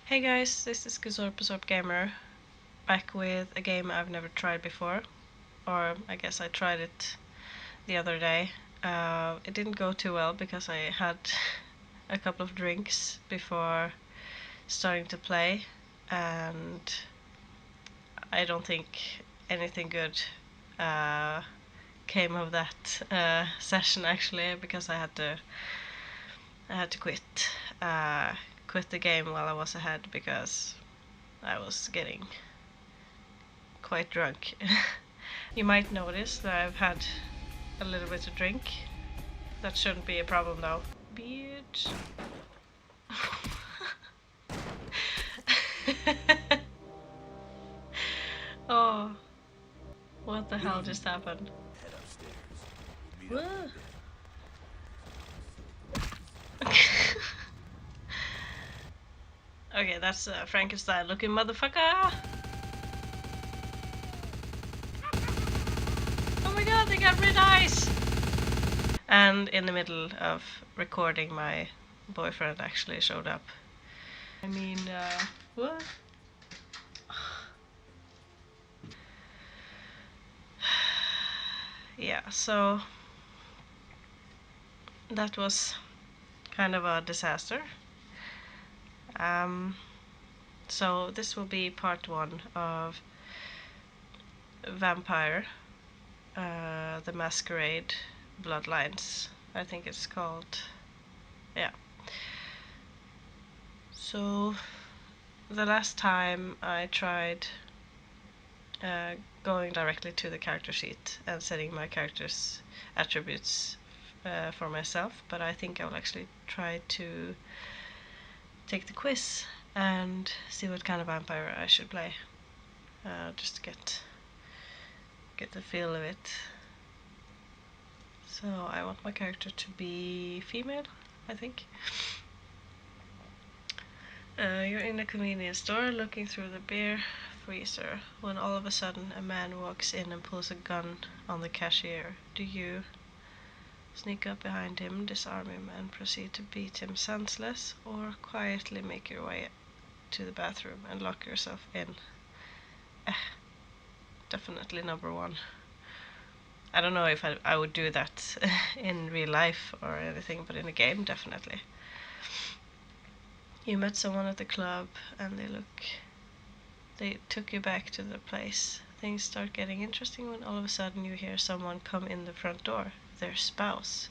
Hey guys, this is Gazorp Gamer, back with a game I've never tried before, or I guess I tried it the other day. It didn't go too well because I had a couple of drinks before starting to play, and I don't think anything good uh, came of that session actually, because I had to quit the game while I was ahead because I was getting quite drunk. You might notice that I've had a little bit of drink. That shouldn't be a problem though. Bitch. Oh, what the hell just happened? Whoa. Okay, that's a Frankenstein looking motherfucker. Oh my god, they got red eyes! And in the middle of recording, my boyfriend actually showed up. I mean, what? Yeah, so that was kind of a disaster. So this will be part one of Vampire, the Masquerade, Bloodlines, I think it's called. Yeah. So the last time I tried uh, going directly to the character sheet and setting my character's attributes for myself, but I think I will actually try to take the quiz and see what kind of vampire I should play, just to get the feel of it. So I want my character to be female, I think. You're in a convenience store looking through the beer freezer when all of a sudden a man walks in and pulls a gun on the cashier. Do you sneak up behind him, disarm him, and proceed to beat him senseless, or quietly make your way to the bathroom and lock yourself in? Definitely number one. I don't know if I would do that in real life or anything, but in a game, definitely. You met someone at the club and they took you back to the place. Things start getting interesting when all of a sudden you hear someone come in the front door, their spouse.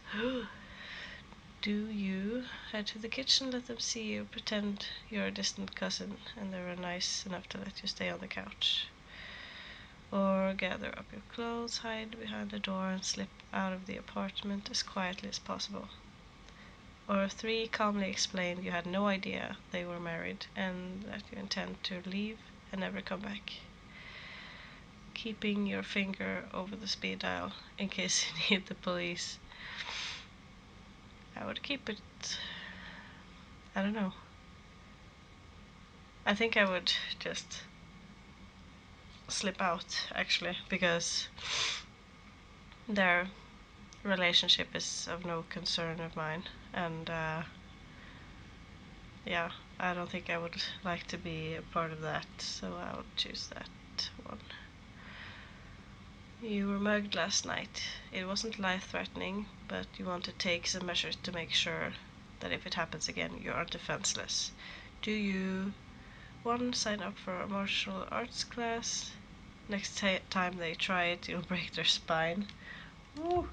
Do you head to the kitchen, let them see you, pretend you're a distant cousin and they were nice enough to let you stay on the couch? Or gather up your clothes, hide behind the door, and slip out of the apartment as quietly as possible? Or 3, calmly explain you had no idea they were married and that you intend to leave and never come back, keeping your finger over the speed dial in case you need the police. I would keep it. I don't know. I think I would just slip out, actually, because their relationship is of no concern of mine, and yeah, I don't think I would like to be a part of that, so I would choose that one. You were mugged last night. It wasn't life-threatening, but you want to take some measures to make sure that if it happens again, you are defenseless. Do you 1, sign up for a martial arts class? Next time they try it, you'll break their spine. Woo.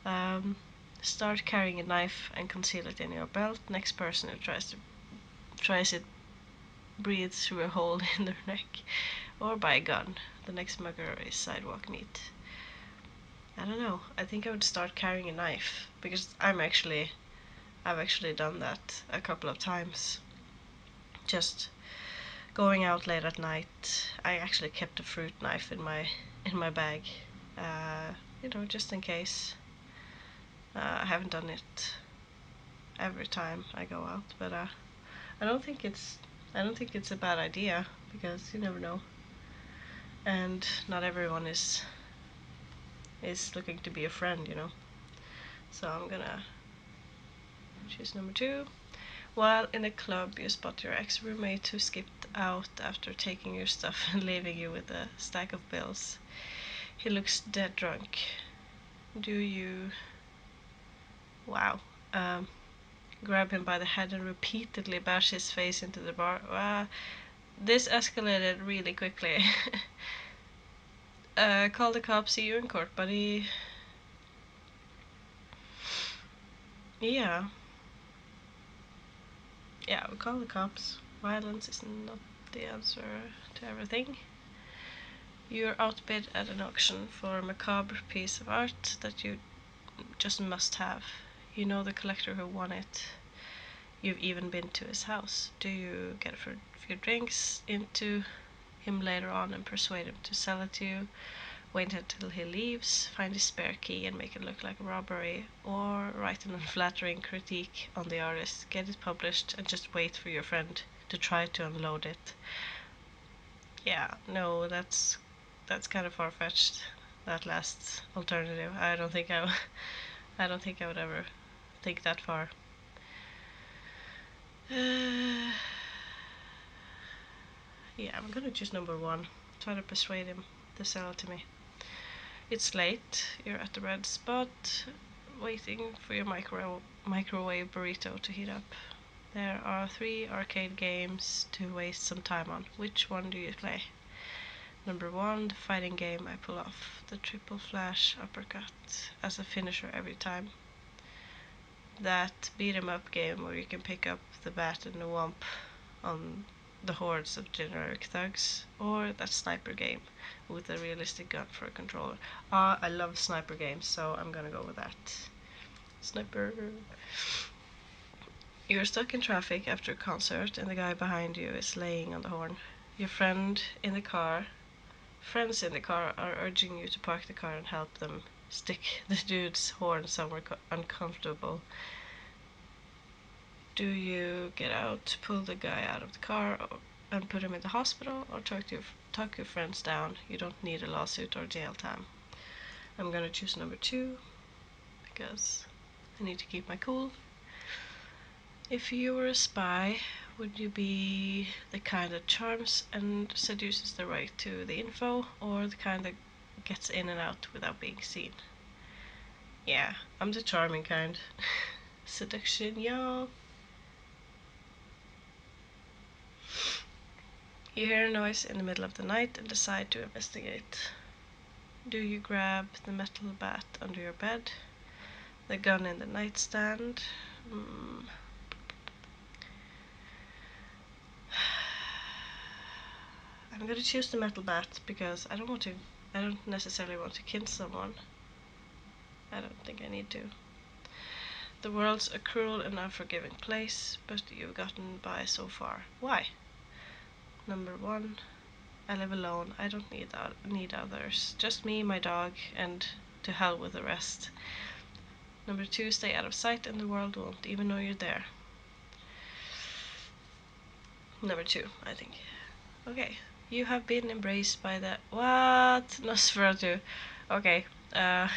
Um, Start carrying a knife and conceal it in your belt. Next person who tries it breathes through a hole in their neck. Or buy a gun. The next mugger is sidewalk meat. I don't know. I think I would start carrying a knife because I've actually done that a couple of times. Just going out late at night, I actually kept a fruit knife in my bag, just in case. I haven't done it every time I go out, but I don't think it's a bad idea because you never know, and not everyone is looking to be a friend. So I'm gonna choose number 2. While in a club, you spot your ex-roommate who skipped out after taking your stuff and leaving you with a stack of bills. He looks dead drunk. Do you... Wow. Grab him by the head and repeatedly bash his face into the bar? This escalated really quickly. Call the cops, see you in court, buddy. Yeah. Yeah, we call the cops. Violence is not the answer to everything. You're outbid at an auction for a macabre piece of art that you just must have. You know the collector who won it. You've even been to his house. Do you get a few drinks into him later on and persuade him to sell it to you? Wait until he leaves, find his spare key and make it look like a robbery, or write an unflattering critique on the artist, get it published, and just wait for your friend to try to unload it. Yeah, no, that's kind of far-fetched. That last alternative. I don't think I would ever think that far. Yeah, I'm gonna choose number one. Try to persuade him to sell it to me. It's late. You're at the red spot, waiting for your microwave burrito to heat up. There are 3 arcade games to waste some time on. Which one do you play? Number 1, the fighting game. I pull off the triple flash uppercut as a finisher every time. That beat 'em up game where you can pick up the bat and the womp on the hordes of generic thugs, or that sniper game with a realistic gun for a controller. I love sniper games, so I'm gonna go with that. Sniper. You're stuck in traffic after a concert and the guy behind you is laying on the horn. Your friends in the car are urging you to park the car and help them stick the dude's horn somewhere uncomfortable. Do you get out, pull the guy out of the car, and put him in the hospital, or talk your friends down? You don't need a lawsuit or jail time. I'm gonna choose number 2 because I need to keep my cool. If you were a spy, would you be the kind that charms and seduces the right to the info, or the kind that gets in and out without being seen? Yeah, I'm the charming kind. Seduction, y'all. You hear a noise in the middle of the night and decide to investigate. Do you grab the metal bat under your bed? The gun in the nightstand? I'm gonna choose the metal bat because I don't necessarily want to kill someone. I don't think I need to. The world's a cruel and unforgiving place, but you've gotten by so far. Why? Number 1, I live alone. I don't need others. Just me, my dog, and to hell with the rest. Number 2, stay out of sight and the world won't even know you're there. Number 2, I think. Okay. You have been embraced by the... What? Nosferatu. Okay. And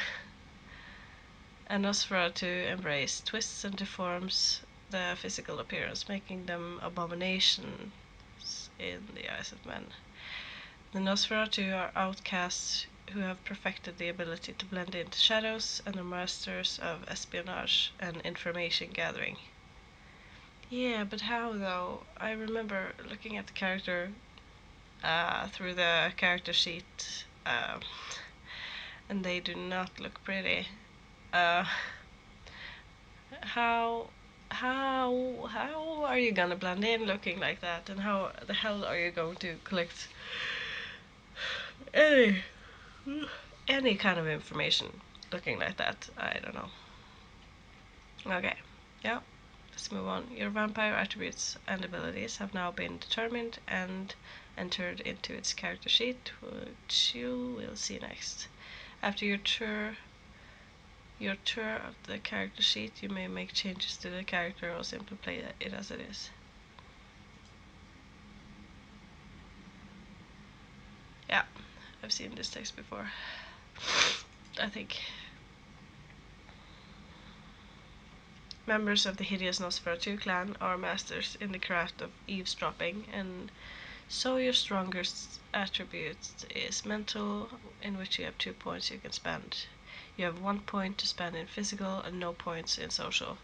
Nosferatu embrace twists and deforms the physical appearance, making them abominations in the eyes of men. The Nosferatu are outcasts who have perfected the ability to blend into shadows and are masters of espionage and information gathering. Yeah, but how though? I remember looking at the character through the character sheet, and they do not look pretty. How are you gonna blend in looking like that, and how the hell are you going to collect any kind of information looking like that? I don't know. Okay, yeah, let's move on. Your vampire attributes and abilities have now been determined and entered into its character sheet, which you will see next. After your tour of the character sheet, you may make changes to the character or simply play it as it is. Yeah, I've seen this text before, I think. Members of the hideous Nosferatu clan are masters in the craft of eavesdropping, and so your strongest attribute is mental, in which you have 2 points you can spend. You have 1 point to spend in physical and no points in social.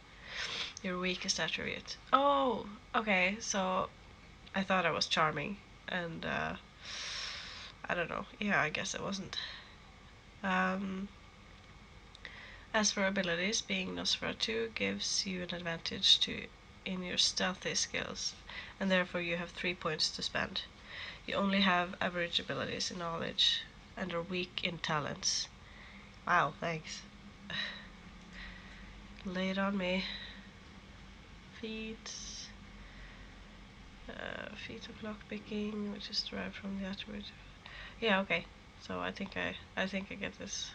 Your weakest attribute. Oh, okay, so I thought I was charming, and I don't know. Yeah, I guess I wasn't. As for abilities, being Nosferatu gives you an advantage in your stealthy skills, and therefore you have 3 points to spend. You only have average abilities in knowledge and are weak in talents. Wow, thanks. Lay it on me. Feet. Feet of lockpicking, which is derived from the attribute. Yeah, okay. So I think I get this.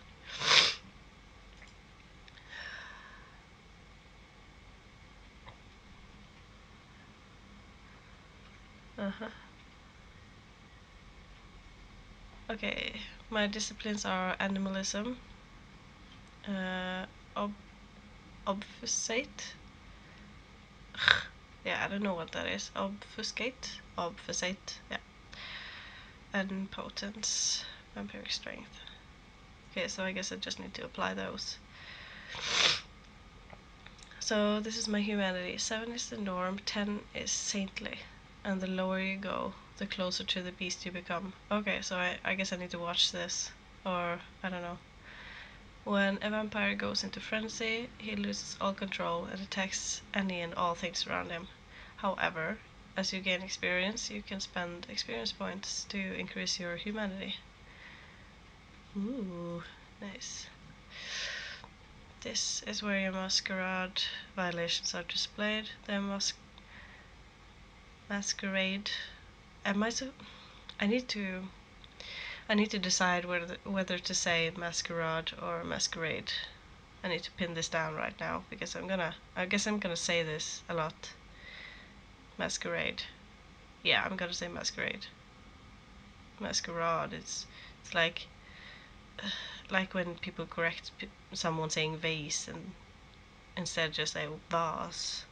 Okay, my disciplines are animalism, obfuscate. Yeah, I don't know what that is. Obfuscate, yeah. And potence, vampiric strength. Okay, so I guess I just need to apply those. So this is my humanity. 7 is the norm, 10 is saintly. And the lower you go, the closer to the beast you become. Okay, so I guess I need to watch this. Or, I don't know. When a vampire goes into frenzy, he loses all control and attacks any and all things around him. However, as you gain experience, you can spend experience points to increase your humanity. Ooh, nice. This is where your Masquerade violations are displayed. The Masquerade. I need to decide whether to say Masquerade or Masquerade. I need to pin this down right now because I guess I'm gonna say this a lot. Masquerade. Yeah, I'm gonna say Masquerade. Masquerade. It's like when people correct someone saying vase and instead just say vase.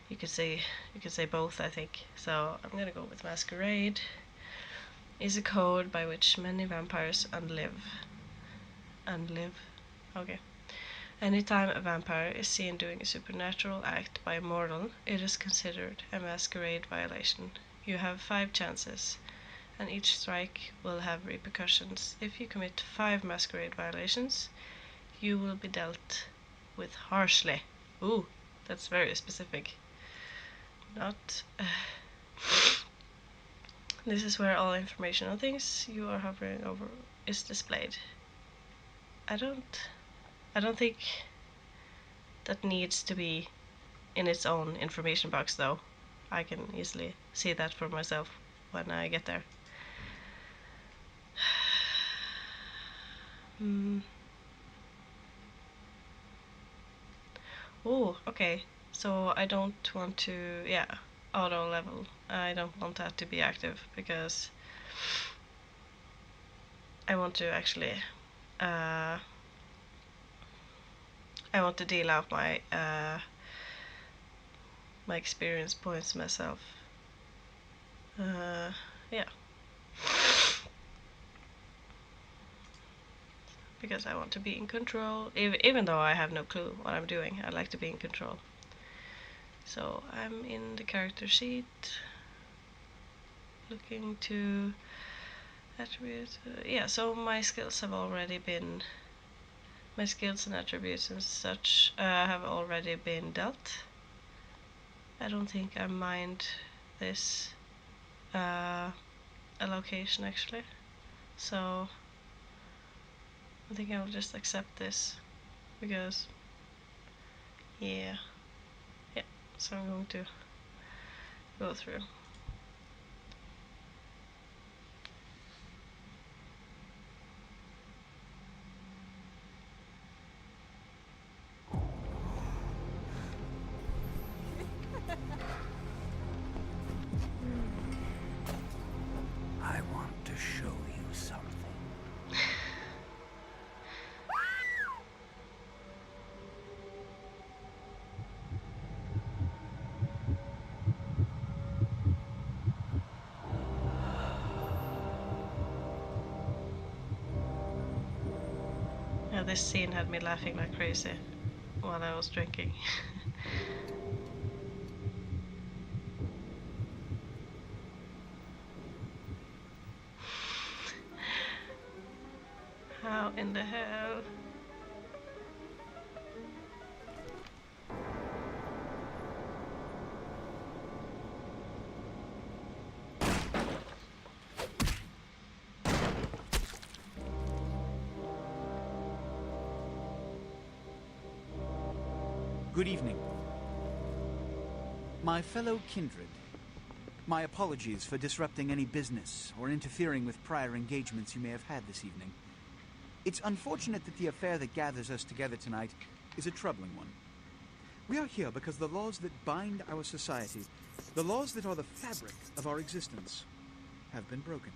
You could say both, I think. So I'm gonna go with Masquerade. Is a code by which many vampires unlive. Okay. Anytime a vampire is seen doing a supernatural act by a mortal, it is considered a masquerade violation. You have 5 chances, and each strike will have repercussions. If you commit 5 masquerade violations, you will be dealt with harshly. Ooh, that's very specific. Not. This is where all information on things you are hovering over is displayed. I don't think that needs to be in its own information box though. I can easily see that for myself when I get there. Oh, okay. So I don't want to, yeah, auto level. I don't want that to be active because I want to actually, I want to deal out my experience points myself. Yeah. Because I want to be in control. Even though I have no clue what I'm doing, I like to be in control. So I'm in the character sheet, looking to attributes. Yeah, so my skills and attributes and such have already been dealt. I don't think I mind this allocation actually. So I think I'll just accept this because yeah. So I'm going to go through. I want to show you something. this scene had me laughing like crazy while I was drinking. How in the hell? Good evening. My fellow kindred, my apologies for disrupting any business or interfering with prior engagements you may have had this evening. It's unfortunate that the affair that gathers us together tonight is a troubling one. We are here because the laws that bind our society, the laws that are the fabric of our existence, have been broken.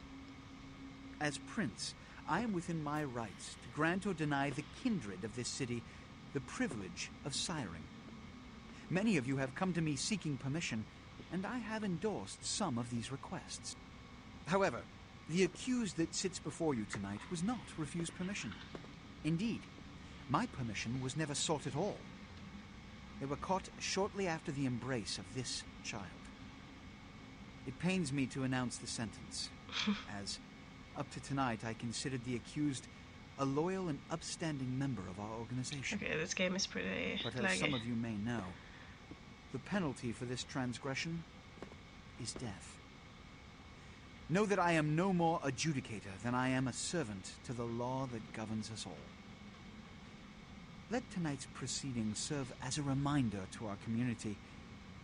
As Prince, I am within my rights to grant or deny the kindred of this city the privilege of siring. Many of you have come to me seeking permission, and I have endorsed some of these requests. However, the accused that sits before you tonight was not refused permission. Indeed, my permission was never sought at all. They were caught shortly after the embrace of this child. It pains me to announce the sentence, as up to tonight I considered the accused a loyal and upstanding member of our organization. Okay, this game is pretty But as laggy. some of you may know, the penalty for this transgression is death. Know that I am no more adjudicator than I am a servant to the law that governs us all. Let tonight's proceedings serve as a reminder to our community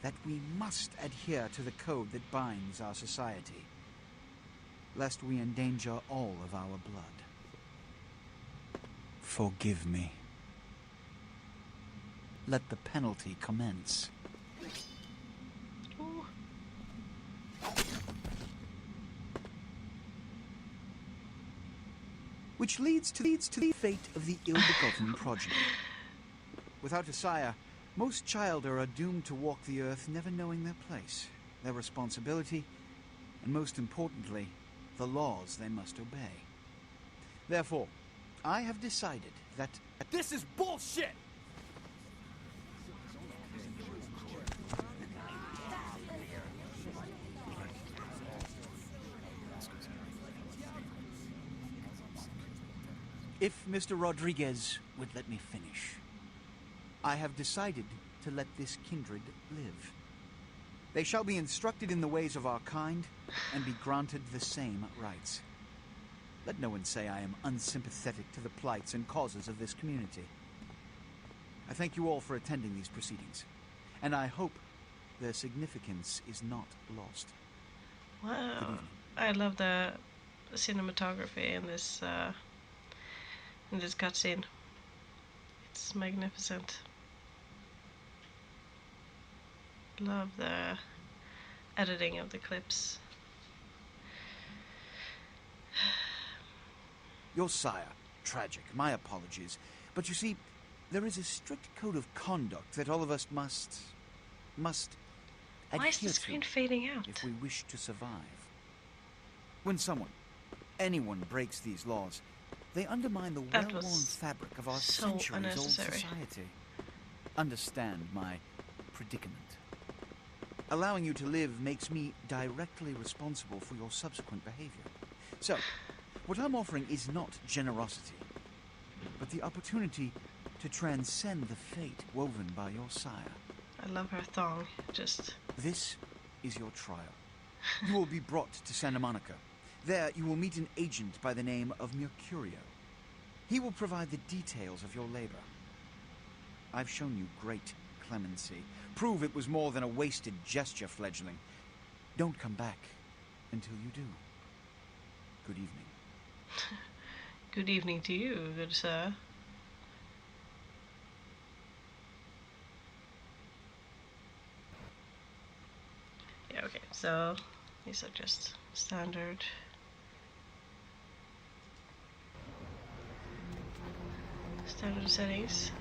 that we must adhere to the code that binds our society, lest we endanger all of our blood. Forgive me. Let the penalty commence. Ooh. Which leads to the fate of the ill-begotten progeny. Without a sire, most children are doomed to walk the earth never knowing their place, their responsibility, and most importantly, the laws they must obey. Therefore, I have decided that This is bullshit! if Mr. Rodriguez would let me finish, I have decided to let this kindred live. They shall be instructed in the ways of our kind and be granted the same rights. Let no one say I am unsympathetic to the plights and causes of this community. I thank you all for attending these proceedings, and I hope their significance is not lost. Good Wow. evening. I love the cinematography in this cutscene. It's magnificent. Love the editing of the clips. Your sire, tragic, my apologies. But you see, there is a strict code of conduct that all of us must Why is adhere the screen to fading out? if we wish to survive. When anyone breaks these laws, they undermine the That well-worn was fabric of our so centuries-old unnecessary. society. Understand my predicament. Allowing you to live makes me directly responsible for your subsequent behavior. So, what I'm offering is not generosity, but the opportunity to transcend the fate woven by your sire. I love her thong. Just This is your trial. You will be brought to Santa Monica. There, you will meet an agent by the name of Mercurio. He will provide the details of your labor. I've shown you great clemency. Prove it was more than a wasted gesture, fledgling. Don't come back until you do. Good evening. good evening to you, good sir. Yeah, okay, so these are just standard settings.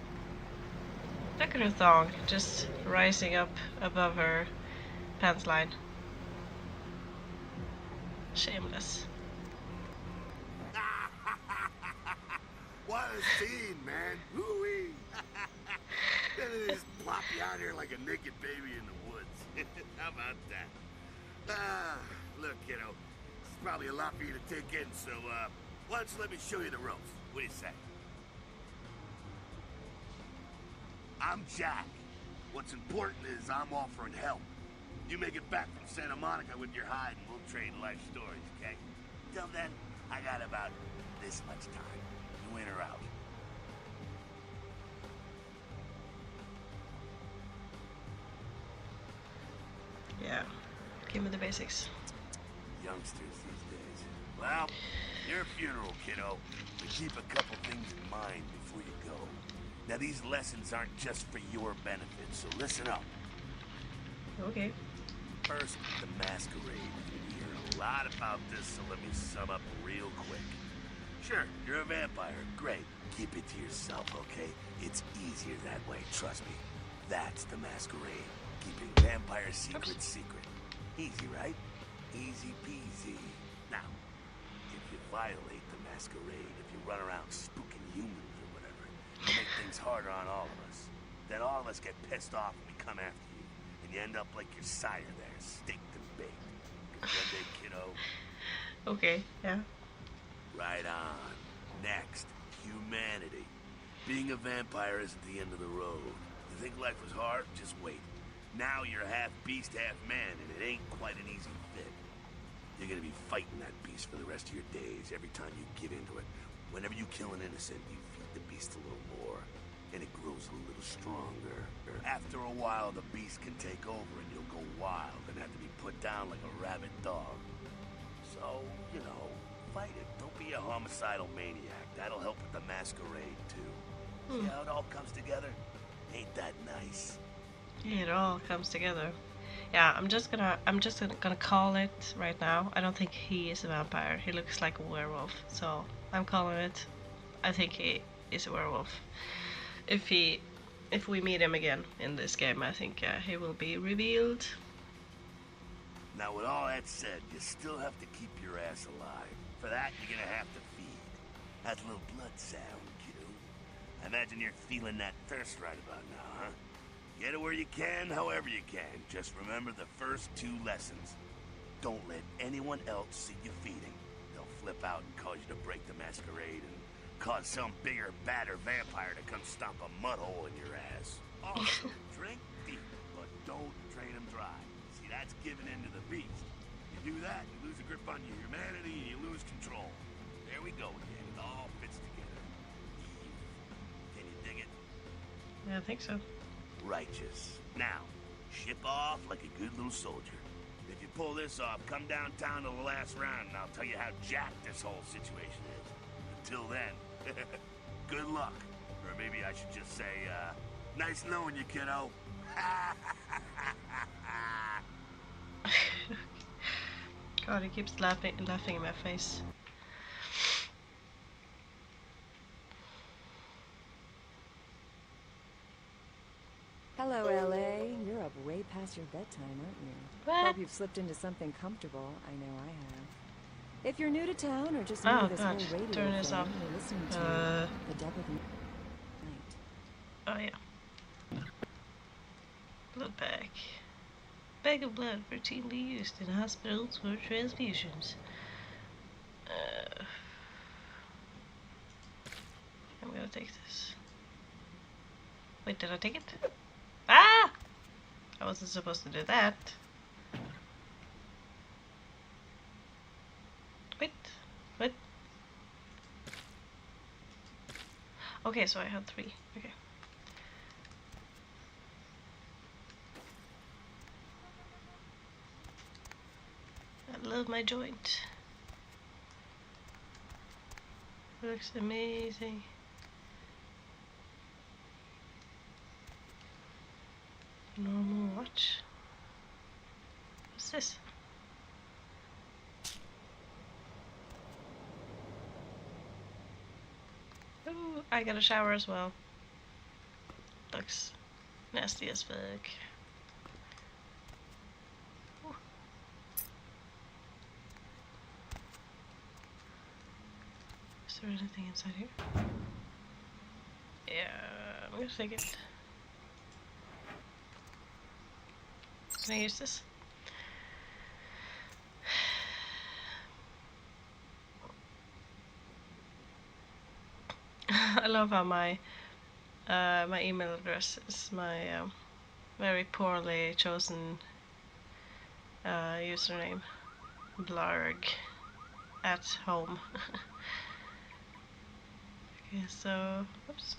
Look at her thong, just rising up above her pants line. Shameless. What a scene, man. Woo-wee. Then they just plop you out here like a naked baby in the woods. How about that? Look, kiddo. This is probably a lot for you to take in, so, why don't you let me show you the ropes? What do you say? I'm Jack. What's important is I'm offering help. You make it back from Santa Monica with your hide and we'll trade life stories, okay? Till then, I got about this much time. You in or out? Yeah. Give me the basics. Youngsters these days. Well, your funeral, kiddo. But keep a couple things in mind before you go. Now, these lessons aren't just for your benefit, so listen up. Okay. First, the Masquerade. You hear a lot about this, so let me sum up real quick. Sure, you're a vampire. Great. Keep it to yourself, okay? It's easier that way, trust me. That's the Masquerade. Keeping vampire secrets secret. Easy, right? Easy peasy. Now, if you violate the Masquerade, if you run around spooking humans or whatever, you make things harder on all of us. Then all of us get pissed off and we come after you. And you end up like your sire there, staked and baked. Comprende, kiddo? Okay, yeah. Right on. Next, humanity. Being a vampire isn't the end of the road. You think life was hard? Just wait. Now you're half beast, half man, and it ain't quite an easy fit. You're gonna be fighting that beast for the rest of your days, every time you get into it. Whenever you kill an innocent, you feed the beast a little more, and it grows a little stronger. After a while, the beast can take over, and you'll go wild and have to be put down like a rabid dog. So, you know, fight it. Don't be a homicidal maniac. That'll help with the Masquerade, too. See how it all comes together? Ain't that nice? It all comes together. Yeah, I'm just gonna call it right now. I don't think he is a vampire. He looks like a werewolf, so I'm calling it. I think he is a werewolf. If we meet him again in this game, I think he will be revealed. Now, with all that said, you still have to keep your ass alive. For that, you're gonna have to feed. That's a little blood sound, kiddo. I imagine you're feeling that thirst right about now, huh? Get it where you can, however you can. Just remember the first 2 lessons. Don't let anyone else see you feeding. They'll flip out and cause you to break the Masquerade and cause some bigger, badder vampire to come stomp a mud hole in your ass. Also, drink deep, but don't drain them dry. See, that's giving in to the beast. You do that, you lose a grip on your humanity, and you lose control. There we go again. It all fits together. Can you dig it? Yeah, I think so. Righteous. Now, ship off like a good little soldier. If you pull this off, come downtown to the last round and I'll tell you how jacked this whole situation is. Until then, good luck. Or maybe I should just say, nice knowing you, kiddo. God, he keeps laughing in my face. Hello, LA. You're up way past your bedtime, aren't you? What? Hope you've slipped into something comfortable. I know I have. If you're new to town or just new to this God, whole radio turn this thing, off. you're listening to The Devil Night. Oh yeah. Blood bag. Bag of blood routinely used in hospitals for transfusions. I'm gonna take this. Wait, did I take it? Ah! I wasn't supposed to do that. Wait. Okay, so I had 3. Okay. I love my joint. It looks amazing. Normal watch. What's this? Ooh, I got a shower as well. Looks nasty as fuck. Ooh. Is there anything inside here? Yeah, I'm gonna take it. Can I use this? I love how my my email address is my very poorly chosen username. Blarg at home. Okay, so oops.